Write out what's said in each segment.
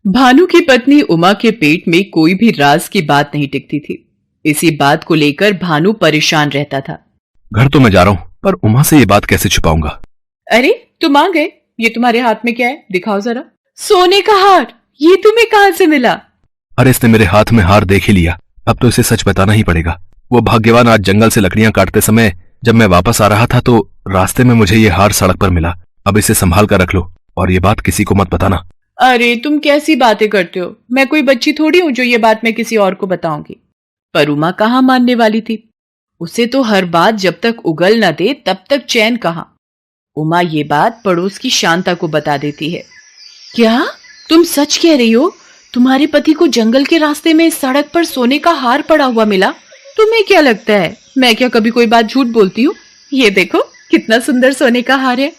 भानु की पत्नी उमा के पेट में कोई भी राज की बात नहीं टिकती थी। इसी बात को लेकर भानु परेशान रहता था। घर तो मैं जा रहा हूँ, पर उमा से ये बात कैसे छुपाऊंगा? अरे तुम आ गए, ये तुम्हारे हाथ में क्या है, दिखाओ जरा। सोने का हार, ये तुम्हें कहाँ से मिला? अरे इसने मेरे हाथ में हार देख ही लिया, अब तो इसे सच बताना ही पड़ेगा। वो भाग्यवान आज जंगल से लकड़ियां काटते समय जब मैं वापस आ रहा था तो रास्ते में मुझे ये हार सड़क पर मिला। अब इसे संभाल कर रख लो और ये बात किसी को मत बताना। अरे तुम कैसी बातें करते हो, मैं कोई बच्ची थोड़ी हूं जो ये बात मैं किसी और को बताऊंगी। पर उमा कहाँ मानने वाली थी। उसे तो हर बात जब तक उगल न दे तब तक चैन कहाँ। उमा ये बात पड़ोस की शांता को बता देती है। क्या तुम सच कह रही हो? तुम्हारे पति को जंगल के रास्ते में सड़क पर सोने का हार पड़ा हुआ मिला? तुम्हें क्या लगता है मैं क्या कभी कोई बात झूठ बोलती हूँ? ये देखो कितना सुंदर सोने का हार है।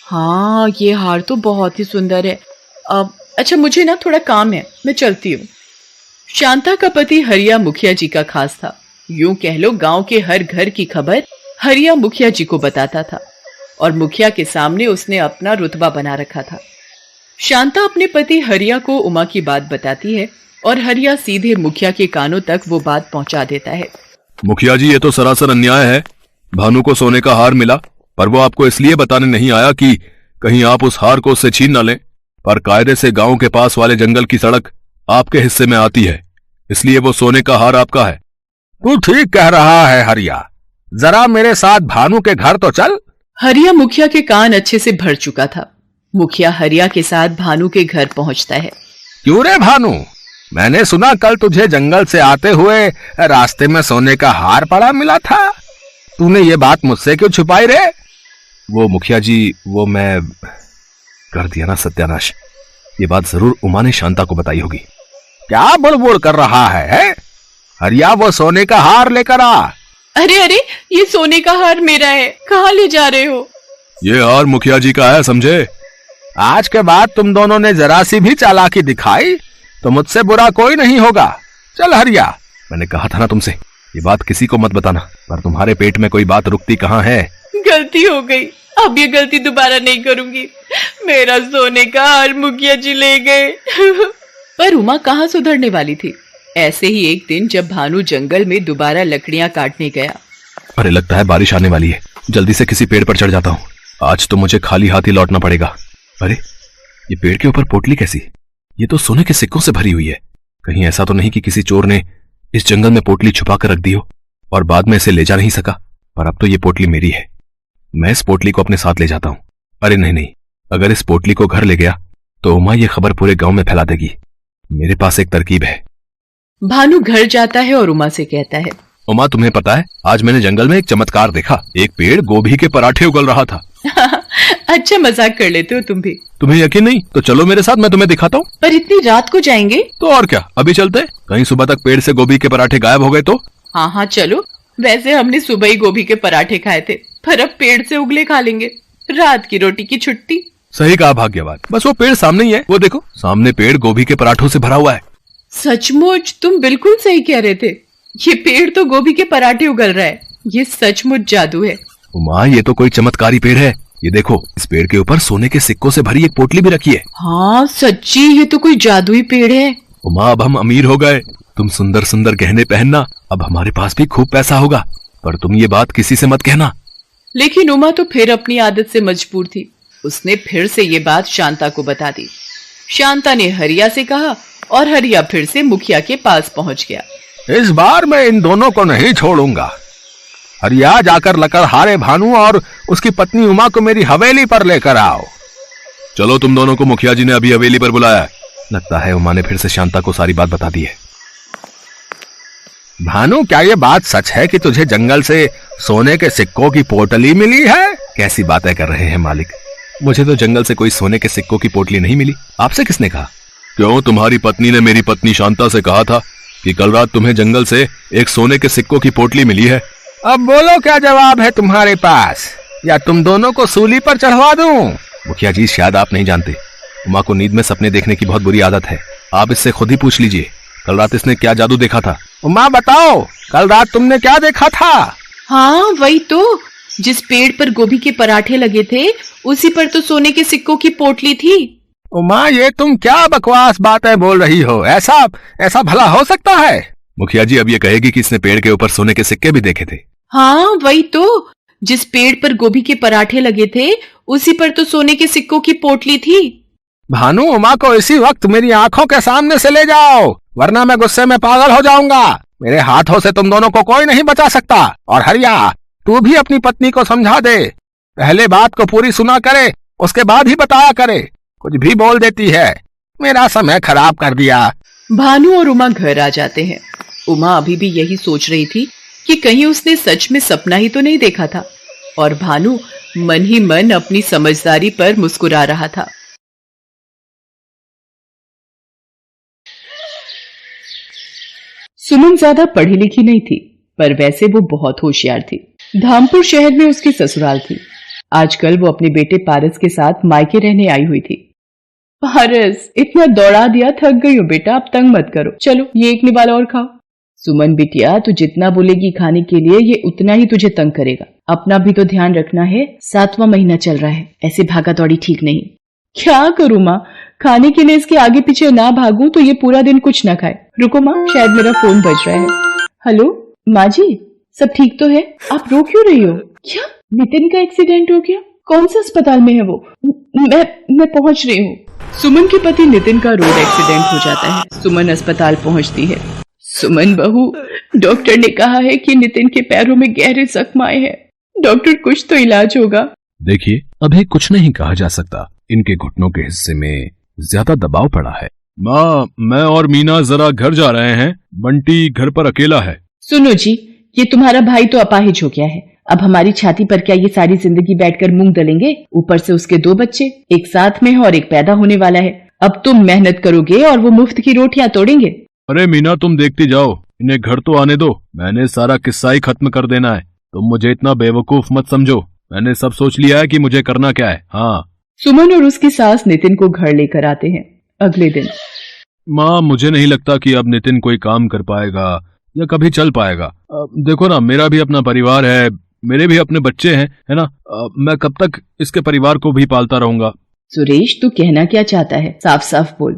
हाँ ये हार तो बहुत ही सुंदर है। अब अच्छा मुझे ना थोड़ा काम है, मैं चलती हूँ। शांता का पति हरिया मुखिया जी का खास था। यूं कह लो गांव के हर घर की खबर हरिया मुखिया जी को बताता था और मुखिया के सामने उसने अपना रुतबा बना रखा था। शांता अपने पति हरिया को उमा की बात बताती है और हरिया सीधे मुखिया के कानों तक वो बात पहुंचा देता है। मुखिया जी, ये तो सरासर अन्याय है। भानु को सोने का हार मिला, पर वो आपको इसलिए बताने नहीं आया कि कहीं आप उस हार को उससे छीन न लें। पर कायदे से गांव के पास वाले जंगल की सड़क आपके हिस्से में आती है, इसलिए वो सोने का हार आपका है। तू ठीक कह रहा है हरिया, जरा मेरे साथ भानु के घर तो चल। हरिया मुखिया के कान अच्छे से भर चुका था। मुखिया हरिया के साथ भानु के घर पहुंचता है। क्यों रे भानु, मैंने सुना कल तुझे जंगल से आते हुए रास्ते में सोने का हार पड़ा मिला था। तूने ये बात मुझसे क्यों छुपाई रे? वो मुखिया जी, वो मैं कर दिया ना सत्यानाश। ये बात जरूर उमा ने शांता को बताई होगी। क्या बुड़बुड़ कर रहा है? हरिया वो सोने का हार लेकर आ। अरे अरे ये सोने का हार मेरा है, कहाँ ले जा रहे हो? ये हार मुखिया जी का है, समझे? आज के बाद तुम दोनों ने जरा सी भी चालाकी दिखाई तो मुझसे बुरा कोई नहीं होगा। चल हरिया। मैंने कहा था ना तुमसे, ये बात किसी को मत बताना, पर तुम्हारे पेट में कोई बात रुकती कहाँ है। गलती हो गई, अब ये गलती दोबारा नहीं करूंगी। मेरा सोने का हार मुखिया जी ले गए। पर उमा कहाँ सुधरने वाली थी। ऐसे ही एक दिन जब भानु जंगल में दोबारा लकड़ियां काटने गया। अरे लगता है बारिश आने वाली है, जल्दी से किसी पेड़ पर चढ़ जाता हूँ। आज तो मुझे खाली हाथ ही लौटना पड़ेगा। अरे ये पेड़ के ऊपर पोटली कैसी? ये तो सोने के सिक्कों से भरी हुई है। कहीं ऐसा तो नहीं कि किसी चोर ने इस जंगल में पोटली छुपा कर रख दी हो और बाद में इसे ले जा नहीं सका। पर अब तो ये पोटली मेरी है, मैं इस पोटली को अपने साथ ले जाता हूँ। अरे नहीं नहीं, अगर इस पोटली को घर ले गया तो उमा ये खबर पूरे गांव में फैला देगी। मेरे पास एक तरकीब है। भानु घर जाता है और उमा से कहता है, उमा तुम्हें पता है, आज मैंने जंगल में एक चमत्कार देखा। एक पेड़ गोभी के पराठे उगल रहा था। अच्छा मजाक कर लेते हो तुम भी। तुम्हें यकीन नहीं तो चलो मेरे साथ, मैं तुम्हें दिखाता हूँ। पर इतनी रात को जाएंगे? तो और क्या, अभी चलते। कहीं सुबह तक पेड़ से गोभी के पराठे गायब हो गए तो? हाँ हाँ चलो। वैसे हमने सुबह ही गोभी के पराठे खाए थे, पर अब पेड़ से उगले खा लेंगे। रात की रोटी की छुट्टी। सही कहा भाग्यवान, बस वो पेड़ सामने ही है। वो देखो सामने पेड़ गोभी के पराठों से भरा हुआ है। सचमुच तुम बिल्कुल सही कह रहे थे। ये पेड़ तो गोभी के पराठे उगल रहा है। ये सचमुच जादू है। उमा ये तो कोई चमत्कारी पेड़ है। ये देखो, इस पेड़ के ऊपर सोने के सिक्कों से भरी एक पोटली भी रखी है। हाँ सच्ची, ये तो कोई जादुई पेड़ है। उमा अब हम अमीर हो गए। तुम सुंदर सुंदर गहने पहनना, अब हमारे पास भी खूब पैसा होगा। पर तुम ये बात किसी से मत कहना। लेकिन उमा तो फिर अपनी आदत से मजबूर थी। उसने फिर से ये बात शांता को बता दी। शांता ने हरिया से कहा और हरिया फिर से मुखिया के पास पहुंच गया। इस बार मैं इन दोनों को नहीं छोड़ूंगा। हरिया जाकर लकड़हारे भानु और उसकी पत्नी उमा को मेरी हवेली पर लेकर आओ। चलो, तुम दोनों को मुखिया जी ने अभी हवेली पर बुलाया है। लगता है उमा ने फिर से शांता को सारी बात बता दी है। भानु, क्या ये बात सच है कि तुझे जंगल से सोने के सिक्कों की पोटली मिली है? कैसी बातें कर रहे हैं मालिक, मुझे तो जंगल से कोई सोने के सिक्कों की पोटली नहीं मिली। आपसे किसने कहा? क्यों, तुम्हारी पत्नी ने मेरी पत्नी शांता से कहा था कि कल रात तुम्हें जंगल से एक सोने के सिक्कों की पोटली मिली है। अब बोलो क्या जवाब है तुम्हारे पास, या तुम दोनों को सूली पर चढ़वा दूं? मुखिया जी, शायद आप नहीं जानते, उमा को नींद में सपने देखने की बहुत बुरी आदत है। आप इससे खुद ही पूछ लीजिए, कल रात इसने क्या जादू देखा था। उमा बताओ, कल रात तुमने क्या देखा था? हाँ वही तो, जिस पेड़ पर गोभी के पराठे लगे थे उसी पर तो सोने के सिक्कों की पोटली थी। उमा, ये तुम क्या बकवास बातें बोल रही हो? ऐसा ऐसा भला हो सकता है? मुखिया जी अब ये कहेगी कि इसने पेड़ के ऊपर सोने के सिक्के भी देखे थे। हाँ वही तो, जिस पेड़ पर गोभी के पराठे लगे थे उसी पर तो सोने के सिक्कों की पोटली थी। भानु, उमा को इसी वक्त मेरी आंखों के सामने से ले जाओ, वरना मैं गुस्से में पागल हो जाऊंगा। मेरे हाथों से तुम दोनों को कोई नहीं बचा सकता। और हरिया, तू भी अपनी पत्नी को समझा दे, पहले बात को पूरी सुना करे, उसके बाद ही बताया करे। कुछ भी बोल देती है, मेरा समय खराब कर दिया। भानु और उमा घर आ जाते हैं। उमा अभी भी यही सोच रही थी कि कहीं उसने सच में सपना ही तो नहीं देखा था, और भानु मन ही मन अपनी समझदारी पर मुस्कुरा रहा था। सुमन ज्यादा पढ़ी लिखी नहीं थी, पर वैसे वो बहुत होशियार थी। धामपुर शहर में उसकी ससुराल थी। आजकल वो अपने बेटे पारस के साथ मायके रहने आई हुई थी। पारस, इतना दौड़ा दिया, थक गई हो बेटा, अब तंग मत करो, चलो ये एक निवाला और खाओ। सुमन बिटिया, तू जितना बोलेगी खाने के लिए ये उतना ही तुझे तंग करेगा। अपना भी तो ध्यान रखना है, 7वां महीना चल रहा है, ऐसे भागा दौड़ी ठीक नहीं। क्या करूं माँ, खाने के लिए इसके आगे पीछे ना भागूं तो ये पूरा दिन कुछ ना खाए। रुको माँ, शायद मेरा फोन बज रहा है। हेलो माँ जी, सब ठीक तो है? आप रो क्यों रही हो? क्या नितिन का एक्सीडेंट हो गया? कौन से अस्पताल में है वो? मैं पहुंच रही हूँ। सुमन के पति नितिन का रोड एक्सीडेंट हो जाता है। सुमन अस्पताल पहुंचती है। सुमन बहू, डॉक्टर ने कहा है कि नितिन के पैरों में गहरे जख्म आए हैं। डॉक्टर, कुछ तो इलाज होगा। देखिए, अभी कुछ नहीं कहा जा सकता, इनके घुटनों के हिस्से में ज्यादा दबाव पड़ा है। माँ, मैं और मीना जरा घर जा रहे हैं, बंटी घर पर अकेला है। सुनो जी, ये तुम्हारा भाई तो अपाहिज हो गया है। अब हमारी छाती पर क्या ये सारी जिंदगी बैठकर मूंग दलेंगे? ऊपर से उसके 2 बच्चे, एक साथ में है और एक पैदा होने वाला है। अब तुम मेहनत करोगे और वो मुफ्त की रोटियां तोड़ेंगे। अरे मीना, तुम देखती जाओ, इन्हें घर तो आने दो। मैंने सारा किस्सा ही खत्म कर देना है, तुम मुझे इतना बेवकूफ मत समझो। मैंने सब सोच लिया है कि मुझे करना क्या है। हाँ। सुमन और उसकी सास नितिन को घर लेकर आते हैं। अगले दिन, माँ, मुझे नहीं लगता कि अब नितिन कोई काम कर पाएगा या कभी चल पाएगा। देखो ना, मेरा भी अपना परिवार है, मेरे भी अपने बच्चे हैं, है ना। मैं कब तक इसके परिवार को भी पालता रहूंगा। सुरेश, तू कहना क्या चाहता है? साफ साफ बोल।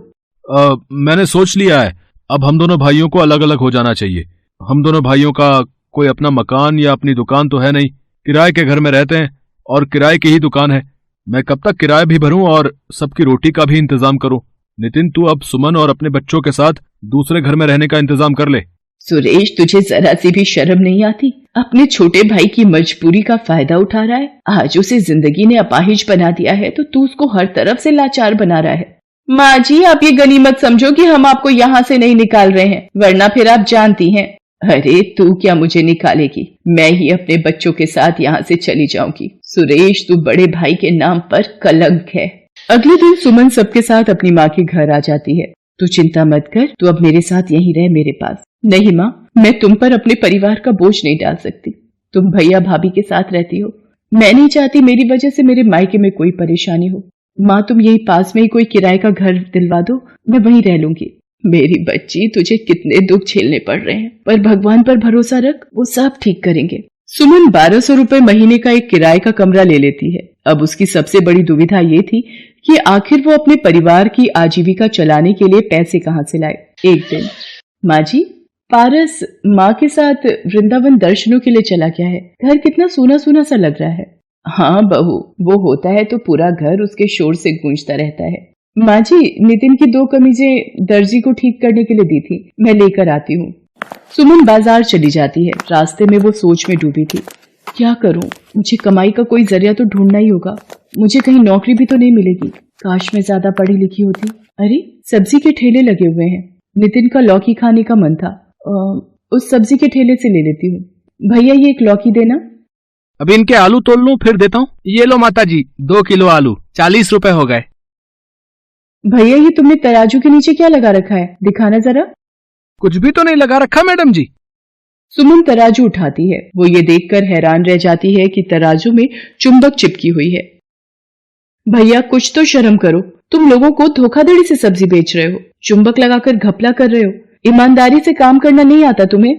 मैंने सोच लिया है, अब हम दोनों भाइयों को अलग अलग हो जाना चाहिए। हम दोनों भाइयों का कोई अपना मकान या अपनी दुकान तो है नहीं, किराए के घर में रहते हैं और किराए की ही दुकान है। मैं कब तक किराया भी भरूं और सबकी रोटी का भी इंतजाम करूं। नितिन, तू अब सुमन और अपने बच्चों के साथ दूसरे घर में रहने का इंतजाम कर ले। सुरेश, तुझे जरा सी भी शर्म नहीं आती? अपने छोटे भाई की मजबूरी का फायदा उठा रहा है। आज उसे जिंदगी ने अपाहिज बना दिया है तो तू उसको हर तरफ से लाचार बना रहा है। माँ जी, आप ये गनीमत समझो कि हम आपको यहाँ से नहीं निकाल रहे हैं, वरना फिर आप जानती हैं। अरे तू क्या मुझे निकालेगी? मैं ही अपने बच्चों के साथ यहाँ से चली जाऊंगी। सुरेश, तू बड़े भाई के नाम पर कलंक है। अगले दिन सुमन सबके साथ अपनी माँ के घर आ जाती है। तू चिंता मत कर, तू अब मेरे साथ यहीं रह मेरे पास। नहीं माँ, मैं तुम पर अपने परिवार का बोझ नहीं डाल सकती। तुम भैया भाभी के साथ रहती हो, मैं नहीं चाहती मेरी वजह से मेरे मायके में कोई परेशानी हो। माँ, तुम यही पास में ही कोई किराए का घर दिलवा दो, मैं वहीं रह लूंगी। मेरी बच्ची, तुझे कितने दुख झेलने पड़ रहे हैं, पर भगवान पर भरोसा रख, वो सब ठीक करेंगे। सुमन 1200 रुपए महीने का एक किराए का कमरा ले लेती है। अब उसकी सबसे बड़ी दुविधा ये थी कि आखिर वो अपने परिवार की आजीविका चलाने के लिए पैसे कहाँ से लाए। एक दिन, माँ जी, पारस माँ के साथ वृंदावन दर्शनों के लिए चला गया है। घर कितना सूना सूना सा लग रहा है। हाँ बहू, वो होता है तो पूरा घर उसके शोर से गूंजता रहता है। माँ जी, नितिन की 2 कमीजें दर्जी को ठीक करने के लिए दी थी, मैं लेकर आती हूँ। सुमन बाजार चली जाती है। रास्ते में वो सोच में डूबी थी, क्या करूं? मुझे कमाई का कोई जरिया तो ढूंढना ही होगा। मुझे कहीं नौकरी भी तो नहीं मिलेगी। काश मैं ज्यादा पढ़ी लिखी होती। अरे, सब्जी के ठेले लगे हुए हैं। नितिन का लौकी खाने का मन था, उस सब्जी के ठेले से ले लेती हूँ। भैया, ये एक लौकी देना। अभी इनके आलू तोल लूं, फिर देता हूँ। ये लो माता जी, 2 किलो आलू, 40 रुपए हो गए। भैया, ये तुमने तराजू के नीचे क्या लगा रखा है? दिखाना जरा। कुछ भी तो नहीं लगा रखा मैडम जी। सुमन तराजू उठाती है। वो ये देखकर हैरान रह जाती है कि तराजू में चुंबक चिपकी हुई है। भैया, कुछ तो शर्म करो, तुम लोगों को धोखाधड़ी से सब्जी बेच रहे हो, चुंबक लगाकर घपला कर रहे हो। ईमानदारी से काम करना नहीं आता तुम्हें?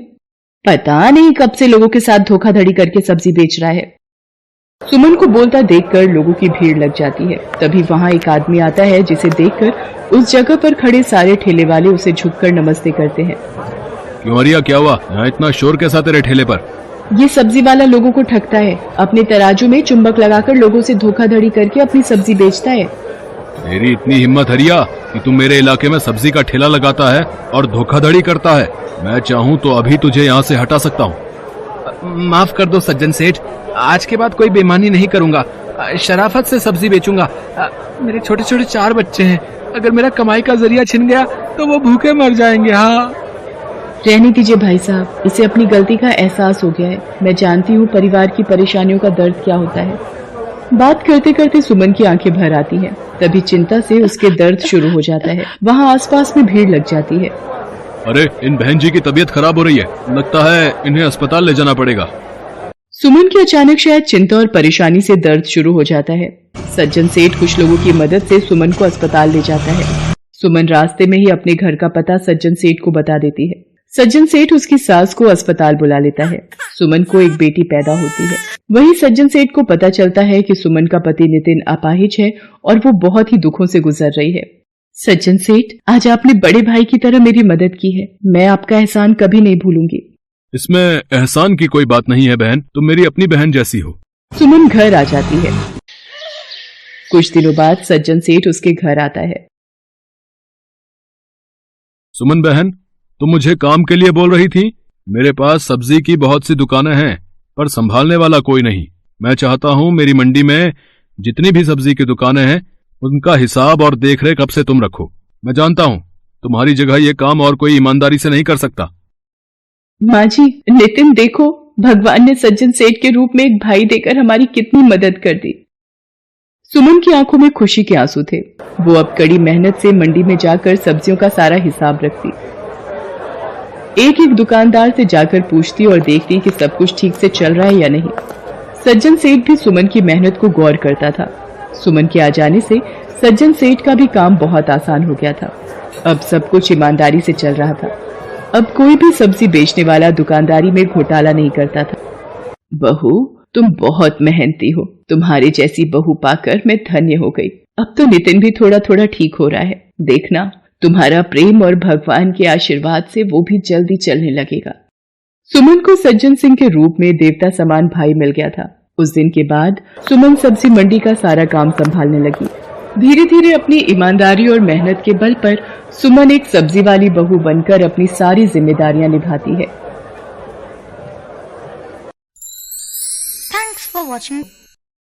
पता नहीं कब से लोगों के साथ धोखाधड़ी करके सब्जी बेच रहा है। सुमन को बोलता देखकर लोगों की भीड़ लग जाती है। तभी वहाँ एक आदमी आता है जिसे देखकर उस जगह पर खड़े सारे ठेले वाले उसे झुककर नमस्ते करते हैं। क्यों रिया, क्या हुआ? यहाँ इतना शोर कैसा तेरे ठेले पर? ये सब्जी वाला लोगों को ठगता है, अपने तराजू में चुंबक लगाकर लोगों से धोखाधड़ी करके अपनी सब्जी बेचता है। तेरी इतनी हिम्मत हरिया कि तू मेरे इलाके में सब्जी का ठेला लगाता है और धोखाधड़ी करता है। मैं चाहूँ तो अभी तुझे यहाँ से हटा सकता हूँ। माफ कर दो सज्जन सेठ, आज के बाद कोई बेईमानी नहीं करूंगा। शराफत से सब्जी बेचूंगा। मेरे छोटे छोटे 4 बच्चे हैं, अगर मेरा कमाई का जरिया छिन गया तो वो भूखे मर जाएंगे। हाँ, रहने दीजिए भाई साहब, इसे अपनी गलती का एहसास हो गया है। मैं जानती हूँ परिवार की परेशानियों का दर्द क्या होता है। बात करते करते सुमन की आंखें भर आती हैं। तभी चिंता से उसके दर्द शुरू हो जाता है। वहाँ आसपास में भीड़ लग जाती है। अरे, इन बहन जी की तबीयत खराब हो रही है, लगता है इन्हें अस्पताल ले जाना पड़ेगा। सुमन की अचानक शायद चिंता और परेशानी से दर्द शुरू हो जाता है। सज्जन सेठ कुछ लोगों की मदद से सुमन को अस्पताल ले जाता है। सुमन रास्ते में ही अपने घर का पता सज्जन सेठ को बता देती है। सज्जन सेठ उसकी सास को अस्पताल बुला लेता है। सुमन को एक बेटी पैदा होती है। वहीं सज्जन सेठ को पता चलता है कि सुमन का पति नितिन अपाहिज है और वो बहुत ही दुखों से गुजर रही है। सज्जन सेठ, आज आपने बड़े भाई की तरह मेरी मदद की है, मैं आपका एहसान कभी नहीं भूलूंगी। इसमें एहसान की कोई बात नहीं है बहन, तुम मेरी अपनी बहन जैसी हो। सुमन घर आ जाती है। कुछ दिनों बाद सज्जन सेठ उसके घर आता है। सुमन बहन, तुम मुझे काम के लिए बोल रही थी? मेरे पास सब्जी की बहुत सी दुकानें हैं, पर संभालने वाला कोई नहीं। मैं चाहता हूँ मेरी मंडी में जितनी भी सब्जी की दुकानें हैं उनका हिसाब और देखरेख अब से तुम रखो। मैं जानता हूँ तुम्हारी जगह ये काम और कोई ईमानदारी से नहीं कर सकता। माँ जी, नितिन देखो, भगवान ने सज्जन सेठ के रूप में एक भाई देकर हमारी कितनी मदद कर दी। सुमन की आंखों में खुशी के आंसू थे। वो अब कड़ी मेहनत से मंडी में जाकर सब्जियों का सारा हिसाब रखती, एक एक दुकानदार से जाकर पूछती और देखती कि सब कुछ ठीक से चल रहा है या नहीं। सज्जन सेठ भी सुमन की मेहनत को गौर करता था। सुमन के आ जाने से सज्जन सेठ का भी काम बहुत आसान हो गया था। अब सब कुछ ईमानदारी से चल रहा था। अब कोई भी सब्जी बेचने वाला दुकानदारी में घोटाला नहीं करता था। बहू, तुम बहुत मेहनती हो, तुम्हारी जैसी बहू पाकर मैं धन्य हो गई। अब तो नितिन भी थोड़ा थोड़ा ठीक हो रहा है, देखना तुम्हारा प्रेम और भगवान के आशीर्वाद से वो भी जल्दी चलने लगेगा। सुमन को सज्जन सिंह के रूप में देवता समान भाई मिल गया था। उस दिन के बाद सुमन सब्जी मंडी का सारा काम संभालने लगी। धीरे धीरे अपनी ईमानदारी और मेहनत के बल पर सुमन एक सब्जी वाली बहू बनकर अपनी सारी जिम्मेदारियां निभाती है। Thanks for watching.